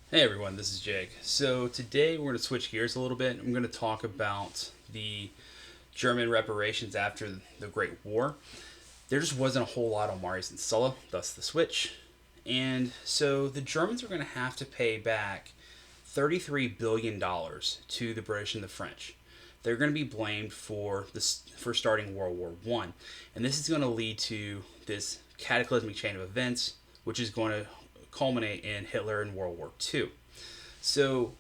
Hey everyone, this is Jake. So today we're going to switch gears a little bit. I'm going to talk about the German reparations after the Great War. There just wasn't a whole lot on Marius and Sulla, thus the switch. And so the Germans were going to have to pay back $33 billion to the British and the French. They're going to be blamed for starting World War One, and this is going to lead to this cataclysmic chain of events, which is going to culminate in Hitler and World War Two. So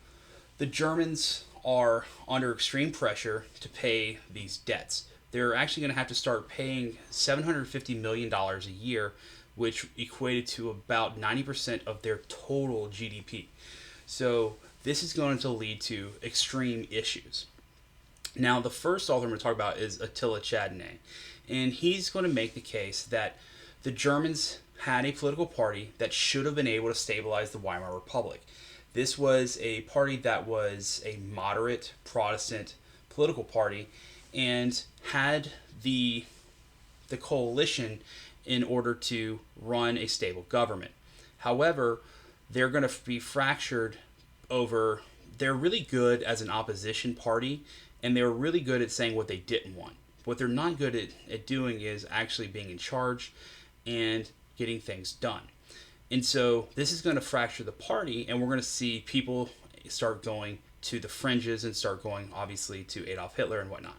the Germans are under extreme pressure to pay these debts. They're actually going to have to start paying $750 million a year, which equated to about 90% of their total GDP. So this is going to lead to extreme issues. Now, the first author I'm going to talk about is Attila Chladni, and he's going to make the case that the Germans had a political party that should have been able to stabilize the Weimar Republic. This was a party that was a moderate Protestant political party and had the coalition in order to run a stable government. However, they're going to be fractured over. They're really good as an opposition party, and they were really good at saying what they didn't want. What they're not good at doing is actually being in charge and getting things done. And so this is going to fracture the party, and we're going to see people start going to the fringes and start going, obviously, to Adolf Hitler and whatnot.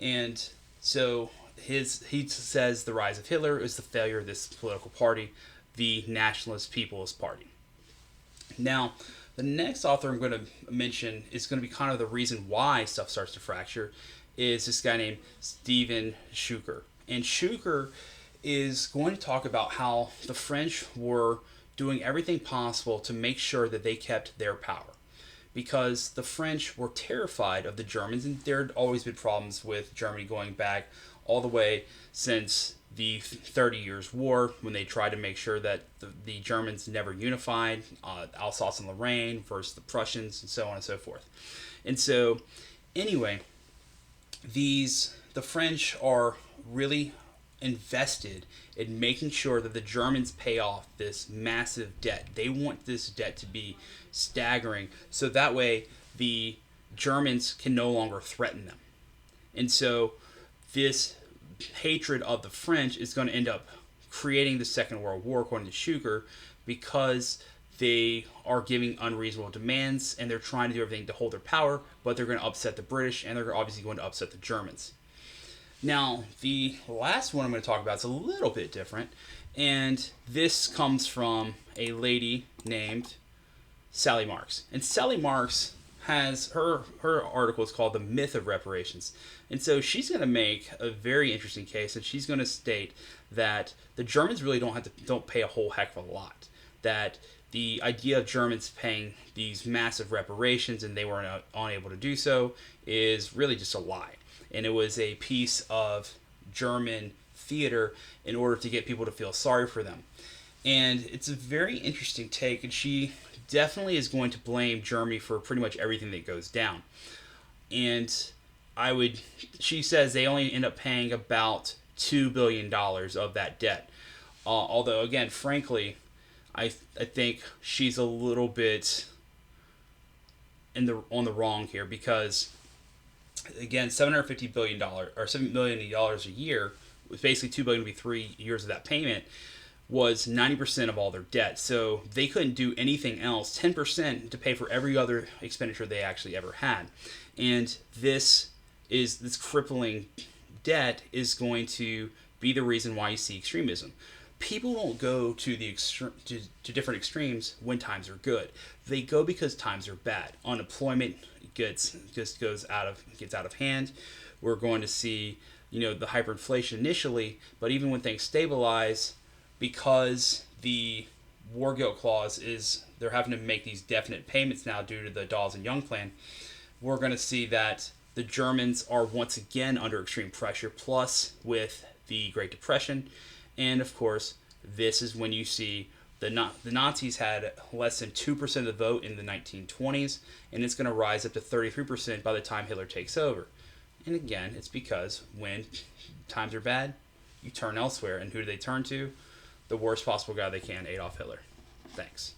And so he says the rise of Hitler is the failure of this political party, the Nationalist People's Party. Now, the next author I'm going to mention is going to be kind of the reason why stuff starts to fracture is this guy named Stephen Schucker. And Schucker is going to talk about how the French were doing everything possible to make sure that they kept their power. Because the French were terrified of the Germans, and there had always been problems with Germany going back all the way since the 30 Years' War, when they tried to make sure that the Germans never unified, Alsace and Lorraine versus the Prussians, and so on and so forth. And so, anyway, the French are really invested in making sure that the Germans pay off this massive debt. They want this debt to be staggering, so that way the Germans can no longer threaten them. And so this hatred of the French is going to end up creating the Second World War, according to Schucker, because they are giving unreasonable demands and they're trying to do everything to hold their power, but they're going to upset the British and they're obviously going to upset the Germans. Now, the last one I'm going to talk about is a little bit different, and this comes from a lady named Sally Marks. And Sally Marks has her article is called "The Myth of Reparations," and so she's going to make a very interesting case, and she's going to state that the Germans really don't pay a whole heck of a lot. That the idea of Germans paying these massive reparations and they were unable to do so is really just a lie. And it was a piece of German theater in order to get people to feel sorry for them. And it's a very interesting take, and she definitely is going to blame Germany for pretty much everything that goes down. And she says they only end up paying about $2 billion of that debt. Although, again, frankly, I think she's a little bit on the wrong here, because again, $750 billion or $7 billion a year, with basically $2 billion to be 3 years of that payment, was 90% of all their debt. So they couldn't do anything else, 10% to pay for every other expenditure they actually ever had. And this crippling debt is going to be the reason why you see extremism. People don't go to to different extremes when times are good. They go because times are bad. Unemployment gets out of hand. We're going to see, the hyperinflation initially, but even when things stabilize, because the Weregild Clause they're having to make these definite payments now due to the Dawes and Young plan, we're going to see that the Germans are once again under extreme pressure, plus with the Great Depression. And of course, this is when you see the Nazis had less than 2% of the vote in the 1920s, and it's going to rise up to 33% by the time Hitler takes over. And again, it's because when times are bad, you turn elsewhere. And who do they turn to? The worst possible guy they can, Adolf Hitler. Thanks.